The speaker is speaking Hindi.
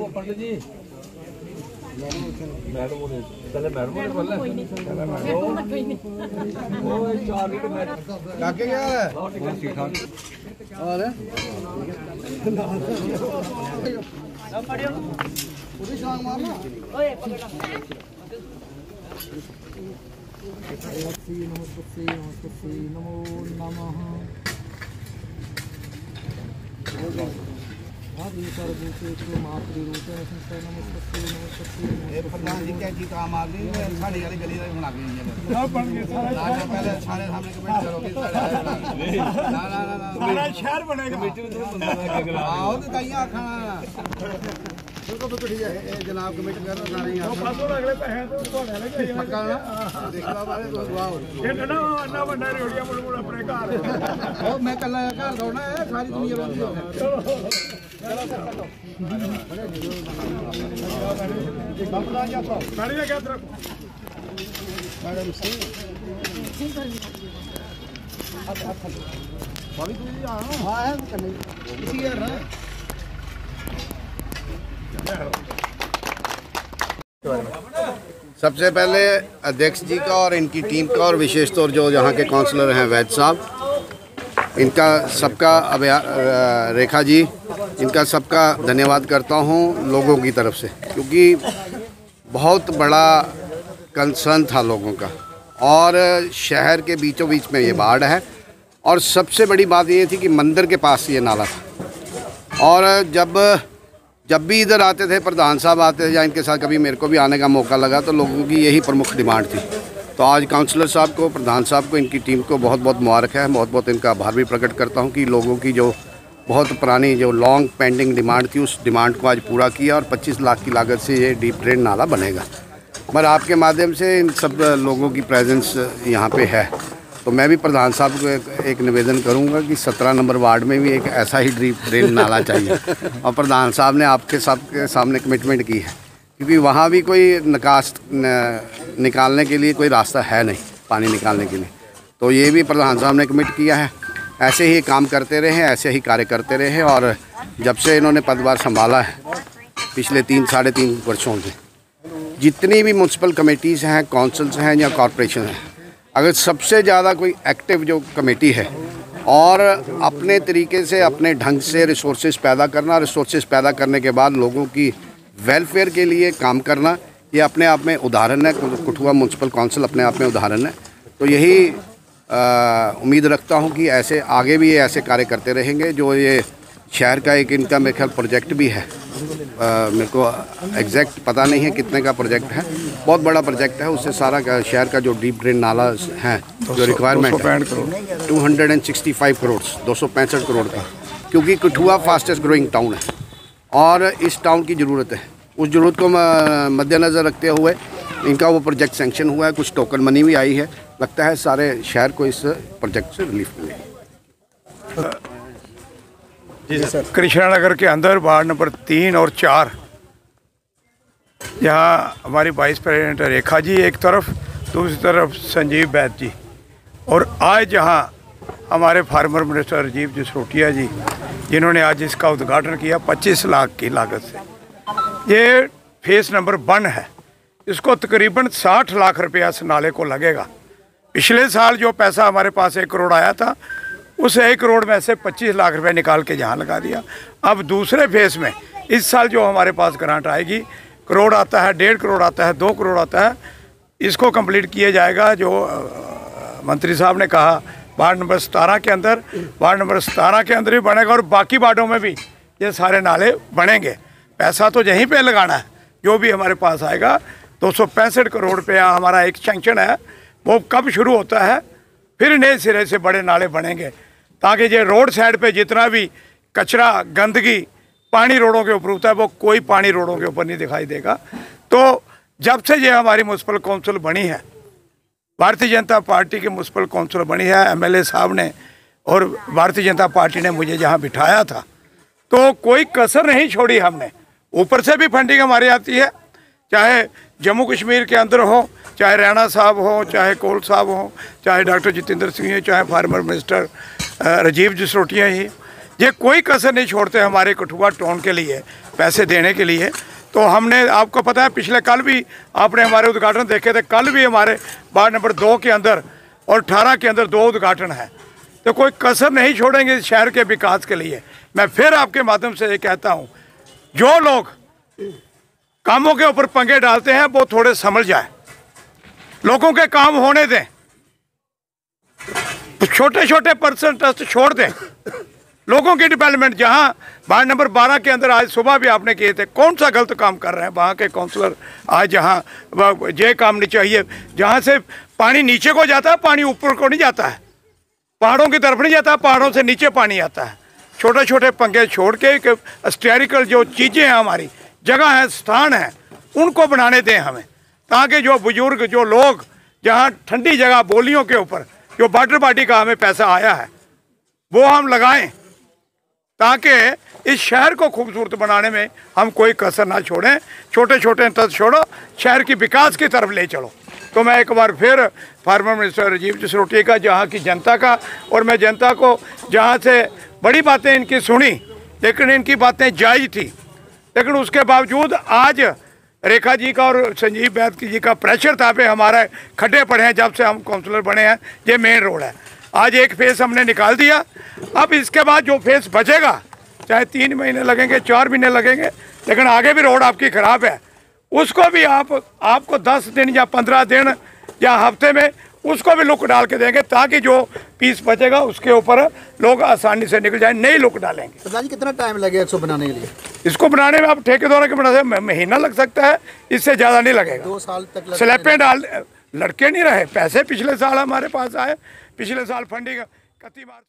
पंडित जी मैडम पहले मैडम ने बोला काके क्या है और पूरी शांग मारना ओए पकड़ना नमो नमः प्रधान जी क्या जी काम आ गई साड़ी वाली गली बना के पहले सारे सामने कमेटी करोगे ना शहर बनेगा आओ तो कहीं खाना बिल्कुल बिल्कुल ठीक है जनाब कमेटी कर रहा नहीं अगले पैसे तो पक्का ना देखला वाले तो वाह ये ना अन्ना बंदा रोटियां मुड़ अपने घर ओ मैं कल्ला घर थोड़ा है सारी दुनिया बंदी हो चलो मैडम सिंह हाँ है इसी यार ना सबसे पहले अध्यक्ष जी का और इनकी टीम का और विशेष तौर जो यहाँ के काउंसलर हैं वैद साहब, इनका सबका रेखा जी, इनका सबका धन्यवाद करता हूँ लोगों की तरफ से, क्योंकि बहुत बड़ा कंसर्न था लोगों का और शहर के बीचों बीच में ये बाढ़ है। और सबसे बड़ी बात ये थी कि मंदिर के पास ये नाला था और जब भी इधर आते थे, प्रधान साहब आते थे या इनके साथ कभी मेरे को भी आने का मौका लगा, तो लोगों की यही प्रमुख डिमांड थी। तो आज काउंसलर साहब को, प्रधान साहब को, इनकी टीम को बहुत बहुत मुबारक है, बहुत बहुत इनका आभार भी प्रकट करता हूं कि लोगों की जो बहुत पुरानी जो लॉन्ग पेंडिंग डिमांड थी, उस डिमांड को आज पूरा किया और 25 लाख की लागत से ये डीप ड्रेन नाला बनेगा। मगर आपके माध्यम से इन सब लोगों की प्रेजेंस यहाँ पे है, तो मैं भी प्रधान साहब को एक निवेदन करूंगा कि 17 नंबर वार्ड में भी एक ऐसा ही डीप ड्रेन नाला चाहिए। और प्रधान साहब ने आपके सबके सामने कमिटमेंट की है, क्योंकि वहाँ भी कोई निकास निकालने के लिए कोई रास्ता है नहीं पानी निकालने के लिए। तो ये भी प्रधान साहब ने कमिट किया है। ऐसे ही काम करते रहे, ऐसे ही कार्य करते रहे। और जब से इन्होंने पदभार संभाला है पिछले 3-3.5 वर्षों से, जितनी भी म्यूनसिपल कमेटीज़ हैं, काउंसिल्स हैं या कॉरपोरेशन हैं, अगर सबसे ज़्यादा कोई एक्टिव जो कमेटी है और अपने तरीके से अपने ढंग से रिसोर्सेज पैदा करना, रिसोर्सेज पैदा करने के बाद लोगों की वेलफेयर के लिए काम करना, ये अपने आप में उदाहरण है। कठुआ म्यूनसिपल काउंसिल अपने आप में उदाहरण है। तो यही उम्मीद रखता हूँ कि ऐसे आगे भी ये ऐसे कार्य करते रहेंगे। जो ये शहर का एक इनका मेरे ख्याल प्रोजेक्ट भी है, मेरे को एग्जैक्ट पता नहीं है कितने का प्रोजेक्ट है, बहुत बड़ा प्रोजेक्ट है। उससे सारा शहर का जो डीप ड्रेन नाला है, जो रिक्वायरमेंट है 265 करोड़ 265 करोड़ का, क्योंकि कठुआ फास्टेस्ट ग्रोइंग टाउन है और इस टाउन की ज़रूरत है। उस ज़रूरत को मद्देनज़र रखते हुए इनका वो प्रोजेक्ट सैंक्शन हुआ है, कुछ टोकन मनी भी आई है। लगता है सारे शहर को इस प्रोजेक्ट से रिलीफ मिलेगी। जी सर। कृष्णा नगर के अंदर वार्ड नंबर 3 और 4, यहाँ हमारी वाइस प्रेसिडेंट रेखा जी एक तरफ, दूसरी तरफ संजीव वैद जी, और आज यहाँ हमारे फार्मर मिनिस्टर राजीव जसरोटिया जी, जिन्होंने आज इसका उद्घाटन किया 25 लाख की लागत से। ये फेस नंबर 1 है, इसको तकरीबन 60 लाख रुपया इस नाले को लगेगा। पिछले साल जो पैसा हमारे पास 1 करोड़ आया था, उस 1 करोड़ में से 25 लाख रुपए निकाल के जहाँ लगा दिया। अब दूसरे फेज़ में इस साल जो हमारे पास ग्रांट आएगी, करोड़ आता है, 1.5 करोड़ आता है, 2 करोड़ आता है, इसको कंप्लीट किया जाएगा। जो मंत्री साहब ने कहा वार्ड नंबर 17 के अंदर, वार्ड नंबर 17 के अंदर भी बनेगा और बाकी वार्डों में भी ये सारे नाले बनेंगे। पैसा तो यहीं पे लगाना है। जो भी हमारे पास आएगा 265 करोड़ रुपया हमारा एक सैंक्शन है, वो कब शुरू होता है, फिर नए सिरे से बड़े नाले बनेंगे, ताकि ये रोड साइड पे जितना भी कचरा, गंदगी, पानी रोडों के ऊपर होता है, वो कोई पानी रोडों के ऊपर नहीं दिखाई देगा। तो जब से ये हमारी म्यूनसिपल काउंसिल बनी है, भारतीय जनता पार्टी की म्यूनसिपल काउंसिल बनी है, एमएलए साहब ने और भारतीय जनता पार्टी ने मुझे जहाँ बिठाया था, तो कोई कसर नहीं छोड़ी हमने। ऊपर से भी फंडिंग हमारी आती है, चाहे जम्मू कश्मीर के अंदर हो, चाहे रैना साहब हो, चाहे कोल साहब हो, चाहे डॉक्टर जितेंद्र सिंह हो, चाहे फार्मर मिनिस्टर राजीव जसरोटिया ही, ये कोई कसर नहीं छोड़ते हमारे कठुआ टाउन के लिए पैसे देने के लिए। तो हमने, आपको पता है, पिछले कल भी आपने हमारे उद्घाटन देखे थे, कल भी हमारे वार्ड नंबर 2 के अंदर और 18 के अंदर 2 उद्घाटन है। तो कोई कसर नहीं छोड़ेंगे इस शहर के विकास के लिए। मैं फिर आपके माध्यम से ये कहता हूँ, जो लोग कामों के ऊपर पंगे डालते हैं वो थोड़े समझ जाए, लोगों के काम होने दें, छोटे छोटे परसेंटेज छोड़ दें, लोगों की डेवलपमेंट। जहां वार्ड नंबर 12 के अंदर आज सुबह भी आपने किए थे, कौन सा गलत काम कर रहे हैं वहाँ के काउंसलर? आज जहाँ ये काम नहीं चाहिए, जहाँ से पानी नीचे को जाता है, पानी ऊपर को नहीं जाता है, पहाड़ों की तरफ नहीं जाता, पहाड़ों से नीचे पानी आता है। छोटे छोटे पंगे छोड़ के हिस्टोरिकल जो चीज़ें हैं, हमारी जगह है, स्थान है, उनको बनाने दें हमें, ताकि जो बुजुर्ग, जो लोग जहाँ ठंडी जगह, बोलियों के ऊपर जो वाटर बॉडी का हमें पैसा आया है, वो हम लगाएं, ताकि इस शहर को खूबसूरत बनाने में हम कोई कसर ना छोड़ें। छोटे छोटे तथ छोड़ो, शहर की विकास की तरफ ले चलो। तो मैं एक बार फिर फार्मर मिनिस्टर राजीव जसरोटिया का, जहाँ की जनता का, और मैं जनता को जहाँ से बड़ी बातें इनकी सुनी, लेकिन इनकी बातें जायज़ थी, लेकिन उसके बावजूद आज रेखा जी का और संजीव बैद जी का प्रेशर था पे हमारे खड्डे पड़े हैं। जब से हम काउंसलर बने हैं, ये मेन रोड है, आज एक फेस हमने निकाल दिया। अब इसके बाद जो फेस बचेगा, चाहे 3 महीने लगेंगे, 4 महीने लगेंगे, लेकिन आगे भी रोड आपकी ख़राब है, उसको भी आपको 10 दिन या 15 दिन या हफ्ते में उसको भी लुक डाल के देंगे, ताकि जो पीस बचेगा उसके ऊपर लोग आसानी से निकल जाए, नई लुक डालेंगे। सरदार जी, कितना टाइम लगेगा इसको बनाने के लिए? इसको बनाने में आप ठेकेदारों के बनाने में महीना लग सकता है, इससे ज़्यादा नहीं लगेगा। 2 साल तक स्लैपें डाल लड़के नहीं रहे, पैसे पिछले साल हमारे पास आए, पिछले साल फंडिंग 31 मार्च